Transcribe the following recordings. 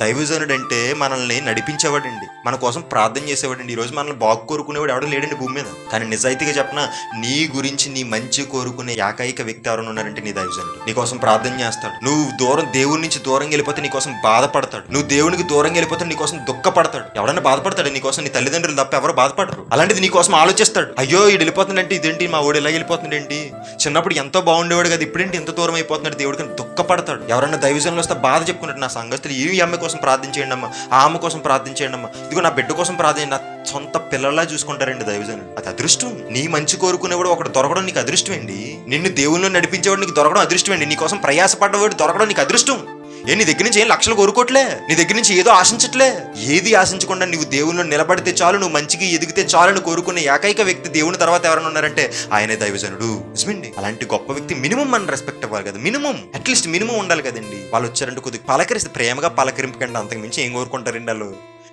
దైవజనుడు అంటే మనల్ని నడిపించేవాడండి, మన కోసం ప్రార్థన చేసేవాడండి. ఈ రోజు మనల్ని బాగు కోరుకునేవాడు ఎవడో లేడండి భూమి మీద. కానీ నిజాయితీగా చెప్పిన, నీ గురించి నీ మంచి కోరుకునే ఏకైక వ్యక్తి ఎవరైనా ఉన్నారంటే నీ దైవజనుడు. నీ కోసం ప్రార్థన చేస్తాడు. నువ్వు దేవుడి నుంచి దూరంగా వెళ్ళిపోతే నీ కోసం బాధపడతాడు. నువ్వు దేవునికి దూరంగా వెళ్ళిపోతే నీ కోసం దుఃఖపడతాడు. ఎవడన్నా బాధపడతాడు నీ కోసం? నీ తల్లిదండ్రులు తప్ప ఎవరు బాధపడరు. అలాంటిది నీ కోసం ఆలోచిస్తాడు. అయ్యో ఈడు వెళ్ళిపోతుందంటే ఇదేంటి, మా ఓడి ఇలా వెళ్ళిపోతుండేంటి, చిన్నప్పుడు ఎంతో బాగుండేవాడు కదా, ఇప్పుడేంటి ఎంత దూరం అయిపోతున్నాడు దేవుడికి దుఃఖపడతాడు. ఎవరన్నా దైవజనులు వస్తే బాధ చెప్పుకున్నాడు, నా సంగతులు ఈ అమ్మ కోసం ప్రార్థించేయండి అమ్మా, ఆ అమ్మ కోసం ప్రార్థించేయండి అమ్మా, ఇదిగో నా బిడ్డ కోసం ప్రార్థన, నా సొంత పిల్లల్లా చూసుకుంటారండి దైవజనులు. అది అదృష్టం. నీ మంచి కోరుకునేవాడు ఒకటి దొరకడం నీకు అదృష్టం అండి. నిన్ను దేవుళ్ళు నడిపించేవాడు నీకు దొరకడం అదృష్టం అండి. నీ కోసం ప్రయాసపడ్డవాడు దొరకడం నీకు అదృష్టం. నీ దగ్గర నుంచి ఏం లక్షలు కోరుకోవట్లే, నీ దగ్గర నుంచి ఏదో ఆశించట్లే. ఏది ఆశించకుండా నువ్వు దేవుళ్ళు నిలబడితే చాలు, నువ్వు మంచికి ఎదిగితే చాలని కోరుకునే ఏకైక వ్యక్తి దేవుని తర్వాత ఎవరైనా ఉన్నారంటే ఆయనే దైవజనుడు. నిజమండి. అలాంటి గొప్ప వ్యక్తి మినిమం మనం రెస్పెక్ట్ ఇవ్వాలి కదా. మినిమం, అట్లీస్ట్ మినిమం ఉండాలి కదండి. వాళ్ళు వచ్చారంటే కొద్దిగా పలకరిస్తే, ప్రేమగా పలకరింపకండి, అంతకు మించి ఏం కోరుకుంటారండి వాళ్ళు.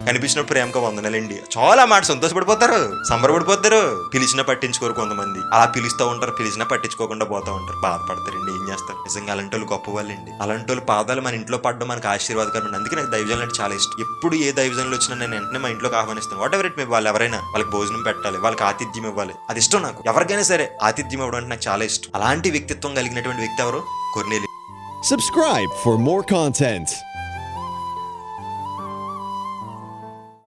కనిపించిన ప్రేమగా వందనాలండి, చాలా మాట సంతోషపడిపోతారు, సంబరపడిపోతారు. పిలిచినా పట్టించుకోరు కొంతమంది, అలా పిలుస్తూ ఉంటారు, పిలిచినా పట్టించుకోకుండా పోతూ ఉంటారు, బాధపడతారండి. ఏం చేస్తారు? నిజంగా అలాంటి వాళ్ళు గొప్ప వాళ్ళండి. అలాంటి వాళ్ళు పాదాలు మన ఇంట్లో పడడం మనకు ఆశీర్వాదకరం. అందుకే నాకు దైవజనులు అంటే చాలా ఇష్టం. ఎప్పుడు ఏ దైవజనులు వచ్చినా నేను వెంటనే మా ఇంట్లోకి ఆహ్వానిస్తాను. Whatever it may. వాళ్ళు ఎవరైనా, వాళ్ళకి భోజనం పెట్టాలి, వాళ్ళకి ఆతిథ్యం ఇవ్వాలి, అది ఇష్టం నాకు. ఎవరికైనా సరే ఆతిథ్యం ఇవ్వడం అంటే నాకు చాలా ఇష్టం. అలాంటి వ్యక్తిత్వం కలిగినటువంటి వ్యక్తి ఎవరు? కొర్నేలి. Subscribe for more content.